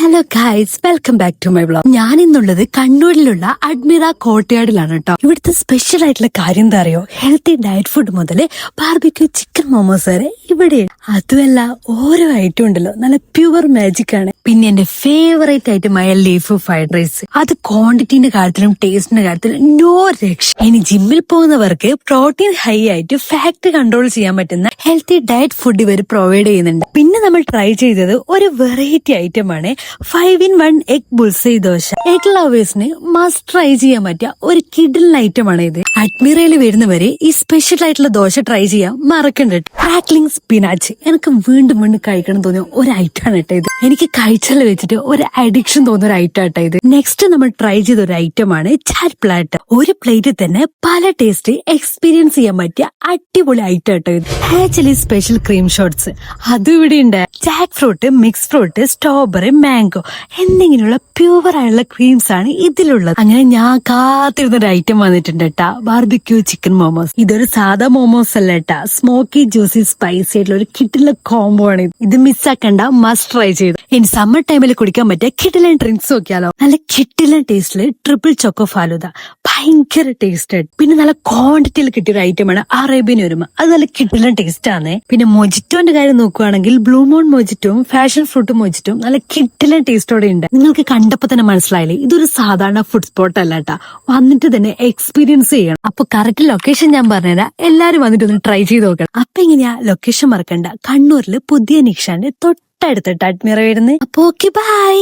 Hello guys, welcome back to my vlog. ഞാൻ ഇന്നുള്ളത് കണ്ണൂരിലുള്ള അഡ്മിറ കോർട്ട്യാർഡിലാണ് കേട്ടോ. ഇവിടുത്തെ സ്പെഷ്യൽ ആയിട്ടുള്ള കാര്യം എന്താ അറിയോ? ഹെൽത്തി ഡയറ്റ് ഫുഡ് മുതൽ ബാർബിക്യൂ ചിക്കൻ മോമോസ് വരെ ഇവിടെ. അതുമല്ല, ഓരോ ഐറ്റം ഉണ്ടല്ലോ നല്ല പ്യുവർ മാജിക് ആണ്. പിന്നെ എന്റെ ഫേവറേറ്റ് ഐറ്റമായ ലീഫ് ഫ്രൈഡ് റൈസ്, അത് ക്വാണ്ടിറ്റിന്റെ കാര്യത്തിലും ടേസ്റ്റിന്റെ കാര്യത്തിലും നോ രക്ഷ. ഇനി ജിമ്മിൽ പോകുന്നവർക്ക് പ്രോട്ടീൻ ഹൈ ആയിട്ട് ഫാറ്റ് കൺട്രോൾ ചെയ്യാൻ പറ്റുന്ന ഹെൽത്തി ഡയറ്റ് ഫുഡ് ഇവർ പ്രൊവൈഡ് ചെയ്യുന്നുണ്ട്. പിന്നെ നമ്മൾ ട്രൈ ചെയ്തത് ഒരു വെറൈറ്റി ഐറ്റം ആണ്, 5-in-1 egg bullseye dosa. Egg ലവേഴ്സിന് മസ്റ്റ് ട്രൈ ചെയ്യാൻ പറ്റിയ ഒരു കിഡിൽ ഐറ്റം ആണ് ഇത്. അഡ്മിറയിൽ വരുന്നവരെ ഈ സ്പെഷ്യൽ ആയിട്ടുള്ള ദോശ ട്രൈ ചെയ്യാൻ മറക്കണ്ട. ക്രാക്ലിംഗ് സ്പിനാച്ച് എനിക്ക് വീണ്ടും വീണ്ടും കഴിക്കണം തോന്നിയ ഒരു ഐറ്റം ആണ് കേട്ടോ ഇത്. എനിക്ക് കഴിച്ചാൽ വെച്ചിട്ട് ഒരു അഡിക്ഷൻ തോന്നുന്ന ഒരു ഐറ്റം ആട്ടോ ഇത്. നെക്സ്റ്റ് നമ്മൾ ട്രൈ ചെയ്ത ഒരു ഐറ്റം ആണ് ചാറ്റ് പ്ലാറ്റ്. ഒരു പ്ലേറ്റിൽ തന്നെ പല ടേസ്റ്റ് എക്സ്പീരിയൻസ് ചെയ്യാൻ പറ്റിയ അടിപൊളി ഐറ്റം ആട്ടോ ഇത്. ആക്ച്വലി സ്പെഷ്യൽ ക്രീം ഷോട്ട്സ് അതും ഇവിടെ ഉണ്ട്. Jack fruit, mix fruit, strawberry, mango എന്നിങ്ങനെയുള്ള പ്യൂവർ ആയിട്ടുള്ള ക്രീംസ് ആണ് ഇതിലുള്ളത്. അങ്ങനെ ഞാൻ കാത്തിരുന്ന ഒരു ഐറ്റം വന്നിട്ടുണ്ട് കേട്ടാ, ബാർബിക്യൂ ചിക്കൻ മോമോസ്. ഇതൊരു സാധാ മോമോസ് അല്ല കേട്ടാ, സ്മോക്കി ജ്യൂസി സ്പൈസി ആയിട്ടുള്ള ഒരു കിട്ടിലെ കോംബോ ആണ് ഇത്. മിസ്സാക്കണ്ട, മസ്റ്റ് ട്രൈ ചെയ്തു. ഇനി സമ്മർ ടൈമിൽ കുടിക്കാൻ പറ്റിയ കിട്ടിലൻ ഡ്രിങ്ക്സ് നോക്കിയാലോ. നല്ല കിട്ടിലൻ ടേസ്റ്റില് ട്രിപ്പിൾ ചോക്കോ ഫാലുദ, ഭയങ്കര ടേസ്റ്റ്. പിന്നെ നല്ല ക്വാണ്ടിറ്റിയിൽ കിട്ടിയ ഒരു ഐറ്റം ആണ് അറേബ്യൻ ഒരുമ, അത് നല്ല കിട്ടിലൻ ടേസ്റ്റ് ആണ്. പിന്നെ മൊജിറ്റോന്റെ കാര്യം നോക്കുകയാണെങ്കിൽ ബ്ലൂ മൂൺ മൊജിറ്റോയും ഫാഷൻ ഫ്രൂട്ട് മൊജിറ്റോയും നല്ല കിട്ടിലൻ ടേസ്റ്റോടെ ഉണ്ട്. നിങ്ങൾക്ക് കണ്ടപ്പോ തന്നെ മനസ്സിലായില്ലേ, ഇതൊരു സാധാരണ ഫുഡ് സ്പോട്ട് അല്ല കേട്ടാ, വന്നിട്ട് തന്നെ എക്സ്പീരിയൻസ് ചെയ്യണം. അപ്പൊ കറക്റ്റ് ലൊക്കേഷൻ ഞാൻ പറഞ്ഞുതരാം, എല്ലാരും വന്നിട്ട് ഒന്ന് ട്രൈ ചെയ്ത് നോക്കണം. അപ്പൊ എങ്ങനെയാ ലൊക്കേഷൻ മറക്കണ്ട, കണ്ണൂരില് പുതിയ നിക്ഷാന്റെ തൊട്ടടുത്തിട്ട് അഡ്മിറ വരുന്നത്. അപ്പൊ ഓക്കെ, ബൈ.